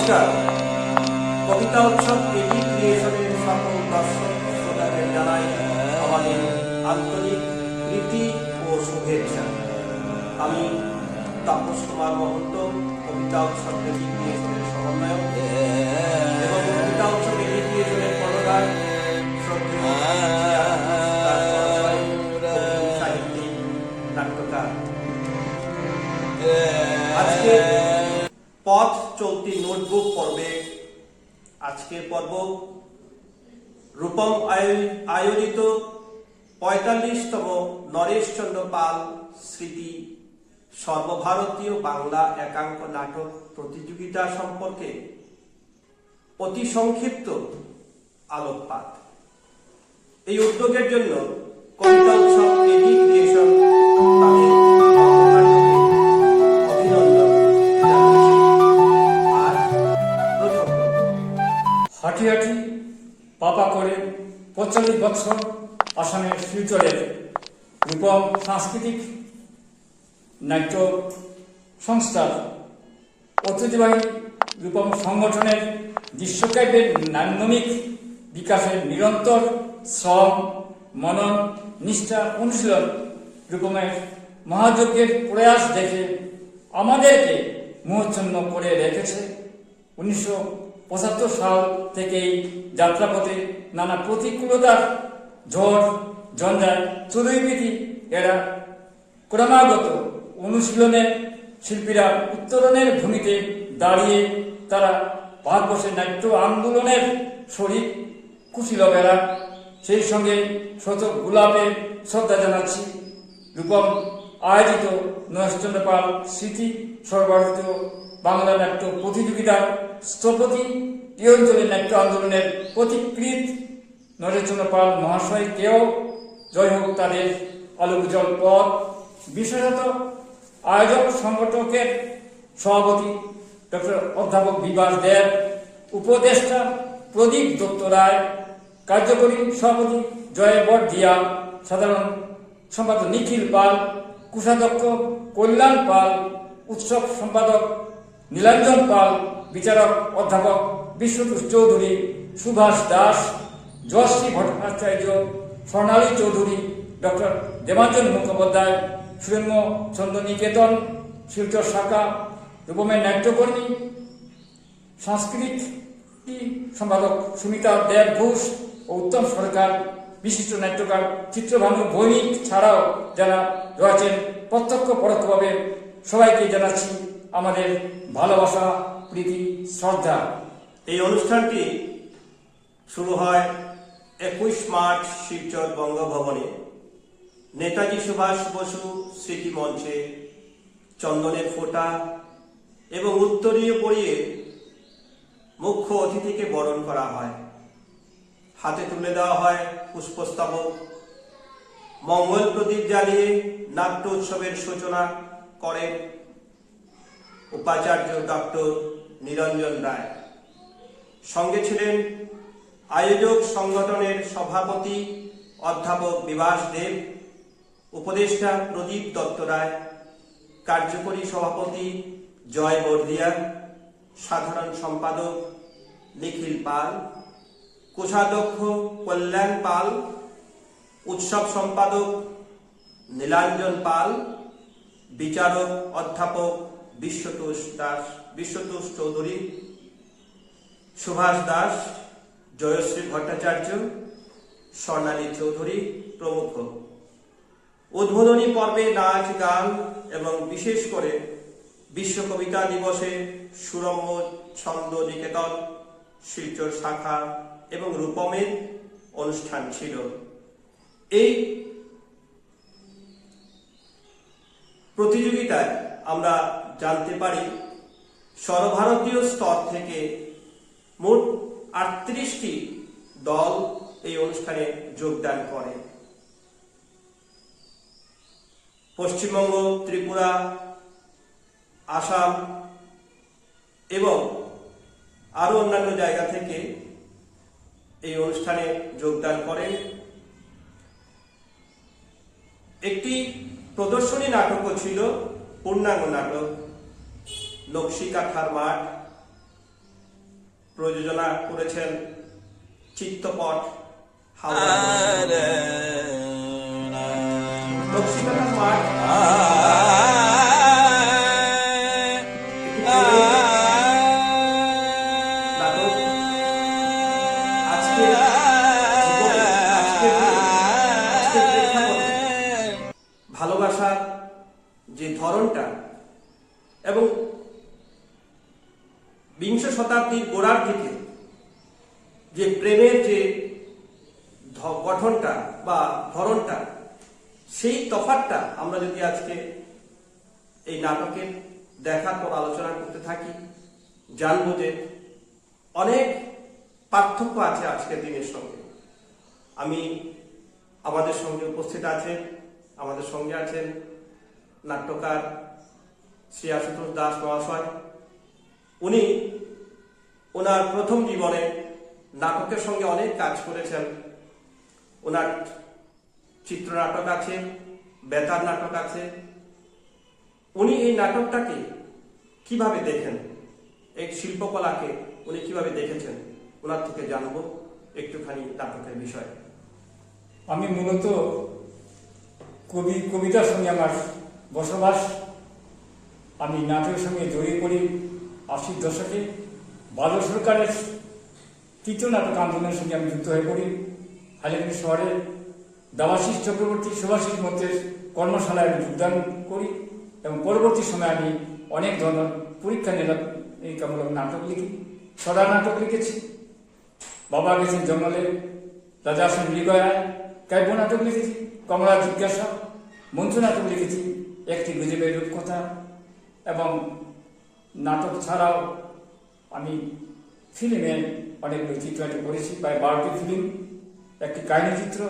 নমস্কার। কবিতা উৎসব এডি ক্রিয়েশনের সকল দর্শক শ্রোতাদের জানাই আমাদের আন্তরিক প্রীতি ও শুভেচ্ছা। আমি তাপস কুমার মহন্ত, কবিতা উৎসব এডি ক্রিয়েশনের সমন্বয়ক এবং কবিতা উৎসব এডি ক্রিয়েশনের কর্ণধার সাহিত্যিক নাট্যকার। আজকে পথ চলতি নোটবুক পর্বে আজকের পর্ব রূপম আয়োজিত ৪৫তম নরেশচন্দ্র পাল স্মৃতি সর্বভারতীয় বাংলা একাঙ্ক নাটক প্রতিযোগিতা সম্পর্কে অতি সংক্ষিপ্ত আলোকপাত। এই উদ্যোগের জন্য কবিতা উৎসব এডি ক্রিয়েশন তাদের হাঁটি হাঁটি পাপা করে ৪৫ বছর আসামের শিলচরের রূপম সাংস্কৃতিক নাট্য সংস্থার ঐতিহ্যবাহী রূপম সংগঠনের দৃশ্যকাব্যের নান্দনিক বিকাশের নিরন্তর শ্রম, মনন, নিষ্ঠা, অনুশীলন, রূপমের মহাযজ্ঞের প্রয়াস দেখে আমাদেরকে মোহচ্ছন্ন করে রেখেছে। ১৯৭৫ সাল থেকেই যাত্রাপথে নানা প্রতিকূলতার ঝড় ঝঞ্ঝার চতুর্বিধি এরা ক্রমাগত অনুশীলনের শিল্পীরা উত্তরণের ভূমিতে দাঁড়িয়ে তারা ভারতবর্ষের নাট্য আন্দোলনের শরীর কুশীলবেরা। সেই সঙ্গে শত গোলাপের শ্রদ্ধা জানাচ্ছি। রূপম আয়োজিত নরেশচন্দ্র পাল স্মৃতি সর্বভারতীয় বাংলা নাট্য প্রতিযোগিতার স্থপতি, এই অঞ্চলের নাট্য আন্দোলনের পথিকৃৎ নরেশচন্দ্র পাল মহাশয়কেও জয় হোক তাদের আলোকজল পথ। বিশেষত আয়োজক সংগঠকের সভাপতি ডক্টর অধ্যাপক বিভাস দেব, উপদেষ্টা প্রদীপ দত্ত রায়, কার্যকরী সভাপতি জয় বড়দিয়া, সাধারণ সম্পাদক নিখিল পাল, কোষাধ্যক্ষ কল্যাণ পাল, উৎসব সম্পাদক নীলাঞ্জন পাল, বিচারক অধ্যাপক বিশ্বতোষ চৌধুরী, সুভাষ দাস, জয়শ্রী ভট্টাচার্য, স্বর্ণালী চৌধুরী, ডক্টর দেবাঞ্জন মুখোপাধ্যায়, সুরেন্দ্র চন্দ্র নিকেতন শিলচর শাখা, রূপমের নাট্যকর্মী সাংস্কৃতিক সম্পাদক সুমিতা দেব ঘোষ ও উত্তম সরকার, বিশিষ্ট নাট্যকার চিত্রভানু বৈনিক ছাড়াও যারা রয়েছেন প্রত্যক্ষ পরোক্ষভাবে সবাইকে জানাচ্ছি আমাদের ভালোবাসা, প্রীতি, শ্রদ্ধা। এই অনুষ্ঠানটি শুরু হয় ২১ মার্চ শিলচর বঙ্গভবনে নেতাজি সুভাষ বসু স্মৃতি মঞ্চে চন্দনের ফোঁটা এবং উত্তরীয় পরিয়ে মুখ্য অতিথিকে বরণ করা হয়। হাতে তুলে দেওয়া হয় পুষ্পস্তবক। মঙ্গল প্রদীপ জ্বালিয়ে নাট্য উৎসবের সূচনা করেন উপাচার্য ডক্টর নিরঞ্জন রায়। সঙ্গে ছিলেন আয়োজক সংগঠনের সভাপতি অধ্যাপক বিভাস দেব, উপদেষ্টা প্রদীপ দত্ত রায়, কার্যকরী সভাপতি জয় বড়দিয়া, সাধারণ সম্পাদক নিখিল পাল, কোষাধ্যক্ষ কল্যাণ পাল, উৎসব সম্পাদক নীলাঞ্জন পাল, বিচারক অধ্যাপক বিশ্বতোষ চৌধুরী, সুভাষ দাস, জয়শ্রী ভট্টাচার্য, স্বর্ণালী চৌধুরী প্রমুখ। উদ্বোধনী পর্বে নাচ, গান এবং বিশেষ করে বিশ্ব কবিতা দিবসে সুরম্য ছন্দ নিকেতন শিলচর শাখা এবং রূপমের অনুষ্ঠান ছিল। এই প্রতিযোগিতায় আমরা জানতে পারি সর্বভারতীয় স্তর থেকে মোট ৩৮টি দল এই অনুষ্ঠানে যোগদান করে। পশ্চিমবঙ্গ, ত্রিপুরা, আসাম এবং আরো অন্যান্য জায়গা থেকে এই অনুষ্ঠানে যোগদান করে। একটি প্রদর্শনী নাটকও ছিল, পূর্ণাঙ্গ নাটক নকশি কাঁথার মাঠ, প্রযোজনা করেছেন চিত্তপট হাওড়া। বক্সিকাটার মাঠ একটি নাটক। আজকের জীবনে, আজকের দিনে, আজকের প্রেক্ষাপটে ভালোবাসার যে ধরনটা এবং বিংশ শতাব্দীর গোড়ার দিকে যে প্রেমের যে গঠনটা বা ধরনটা, সেই তফাৎটা আমরা যদি আজকে এই নাটকের দেখার পর আলোচনা করতে থাকি, জানবো যে অনেক পার্থক্য আছে আজকের দিনের সঙ্গে। আমাদের সঙ্গে উপস্থিত আছেন, আমাদের সঙ্গে আছেন নাট্যকার শ্রী আশুতোষ দাস মহাশয়। উনি ওনার প্রথম জীবনে নাটকের সঙ্গে অনেক কাজ করেছেন। ওনার চিত্রনাটক আছে, বেতার নাটক আছে। উনি এই নাটকটাকে কিভাবে দেখেন, এই শিল্পকলাকে উনি কিভাবে দেখেছেন, ওনার থেকে জানবো একটুখানি নাটকের বিষয়। আমি মূলত কবিতার সঙ্গে আমার বসবাস। আমি নাটকের সঙ্গে জড়িয়ে পড়ি 80 দশকে। বাদল সরকারের তৃতীয় নাটক আন্দোলনের সঙ্গে আমি যুক্ত হয়ে পড়ি। হাইলাকান্দি শহরে দেবাশিস চক্রবর্তী, সুভাষিস মন্ত্রের কর্মশালায় আমি যোগদান করি এবং পরবর্তী সময়ে আমি অনেক ধরনের পরীক্ষা নিরীক্ষামূলক নাটক লিখি। সদা নাটক লিখেছি, বাবা গেছেন জঙ্গলে, রাজা আসেন মৃগয়ায়, কাব্য নাটক লিখেছি, কমলা জিজ্ঞাসা, মঞ্চ নাটক লিখেছি, একটি গুজবের রূপকথা। এবং নাটক ছাড়াও আমি ফিল্মে অনেকগুলো চিত্রায়িত করেছি, প্রায় 12টি ফিল্ম, একটি কাহিনী চিত্র।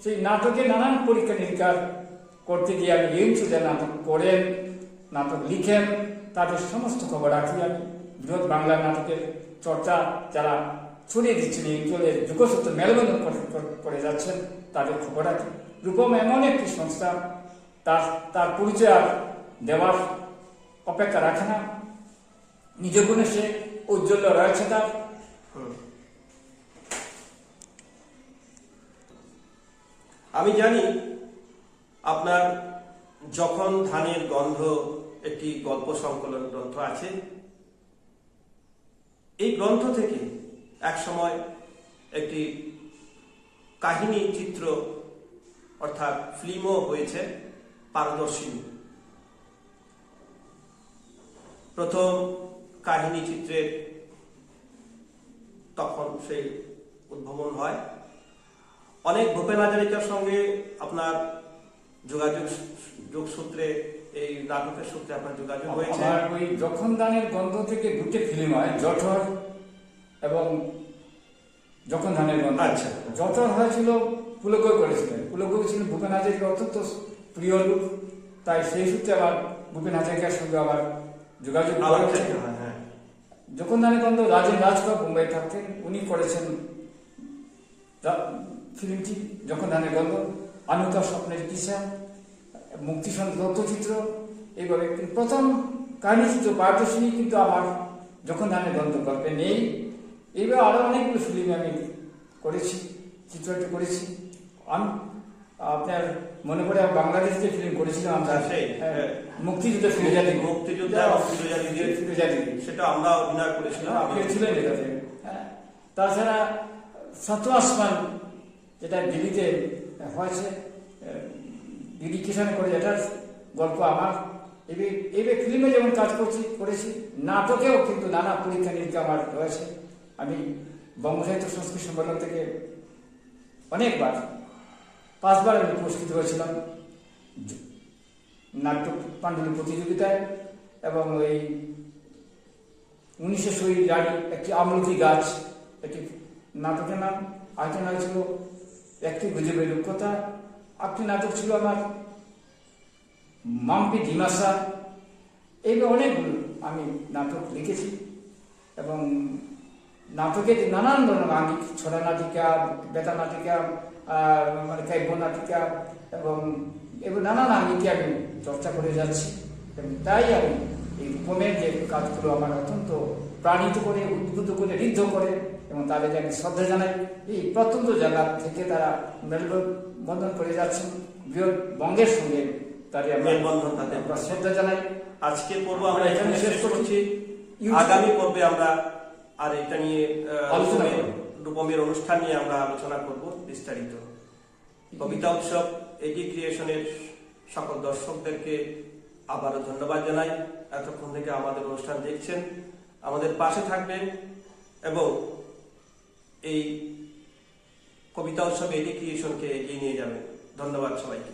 সেই নাটকে নানান পরীক্ষা নিরীক্ষা করতে গিয়ে আমি এই যে নাটক করেন, নাটক লিখেন, তাদের সমস্ত খবর রাখি আমি। বৃহৎ বাংলা নাটকের চর্চা যারা ছড়িয়ে দিচ্ছেন, এই অঞ্চলের যুগসত্য মেলবন্ধন করে যাচ্ছেন, তাদের খবর রাখি। রূপম এমন একটি সংস্থা, তার পরিচয় আর দেওয়ার অপেক্ষা রাখে না। নিজ গুণে সে ঔজ্জ্বল্য রয়েছে তার। আমি জানি আপনার যখন ধানের গন্ধ একটি গল্প সংকলন গ্রন্থ আছে। এই গ্রন্থ থেকে একসময় একটি কাহিনী চিত্র অর্থাৎ ফিল্মও হয়েছে পারদর্শিনী। প্রথম কাহিনী চিত্রের তখন সেই উদ্ভাবন হয়। অনেক ভূপেন হাজারিকার সঙ্গে আপনার যোগসূত্রে, এই নাটকের সূত্রে আপনার যোগাযোগ হয়েছে। ওই যখন ধানের গন্ধ থেকে দুটি ফিল্ম হয়, জঠর এবং যখন ধানের গন্ধ। আচ্ছা, জঠর হয়েছিল পুলকই করেছিলেন। পুলকই ছিলেন ভূপেন হাজারিকার অত্যন্ত প্রিয় লোক, তাই সেই সূত্রে আবার ভূপেন হাজারিকার সঙ্গে আবার যোগাযোগ হয়েছে। যখন ধানের গন্ধ রাজেন রাজকর বোম্বাই থাকতেন, উনি করেছেন ফিল্মটি যখন ধানের গন্ধ। আমি তার স্বপ্নের পিছা, মুক্তিসন তথ্যচিত্র, এইভাবে প্রথম কাহিনী চিত্র পারদর্শিনী কিন্তু আমার যখন ধানের গন্ধ গল্পে নেই। এইভাবে আরো অনেকগুলো ফিল্ম আমি করেছি, চিত্রায়িত করেছি। আমি আপনার মনে পড়ে বাংলাদেশ যে ফিল্ম করেছিলাম আমরা, মুক্তিযুদ্ধ ফিরোজাদি, ফিরোজাদি, সেটা আমরা অভিনয় করেছিলাম, আপনি ছিলেন এটাতে। তাছাড়া সাত আসমান, যেটা দিল্লিতে হয়েছে, দিদি কিষানে করে, এটার গল্প আমার। এবার ফিল্মে যেমন কাজ করেছি, নাটকেও কিন্তু নানা পরীক্ষা নিরীক্ষা আমার রয়েছে। আমি বঙ্গ সাহিত্য সংস্কৃতি সম্মেলন থেকে অনেকবার, 5 বার আমি পুরস্কৃত হয়েছিলাম নাট্য পাণ্ডুলিপি প্রতিযোগিতায়। এবং ওই 1900 শহীদ রানী, একটি আমলকি গাছ, একটি নাটকের নাম। আরেকটি নাটক ছিল একটি গুজবের রূপকথা। একটি নাটক ছিল আমার মাম্পি ডিমাসা। এইভাবে অনেকগুলো আমি নাটক লিখেছি এবং নাটকের নানান ধরনের আঙ্গিক, ছড়া নাটিকা, বেতা নাটিকা, মানে কাব্য নাটিকা এবং নানান আঙ্গিকে আমি চর্চা করে যাচ্ছি। তাই আমি এই রূপমের যে কাজগুলো আমার অত্যন্ত প্রাণিত করে, উদ্বুদ্ধ করে, ঋদ্ধ করে, এবং তাদেরকে আমি শ্রদ্ধা জানাই। এই প্রত্যন্ত জায়গা থেকে তারা মেলবন্ধন করে যাচ্ছেন বৃহৎ বঙ্গের সঙ্গে, তাদের মেলবন্ধন তাদের আমরা শ্রদ্ধা জানাই। আজকের পর্ব আমরা এখানে শেষ করছি। আগামী পর্বে আমরা আর এটা নিয়ে আলোচনা করব। রূপমের অনুষ্ঠান নিয়ে আমরা আলোচনা করব বিস্তারিত। কবিতা উৎসব এডি ক্রিয়েশনের সকল দর্শকদেরকে আবারও ধন্যবাদ জানাই। এতক্ষণ থেকে আমাদের অনুষ্ঠান দেখছেন, আমাদের পাশে থাকবেন এবং এই কবিতা উৎসব এডি ক্রিয়েশনকে এগিয়ে নিয়ে যাবেন। ধন্যবাদ সবাইকে।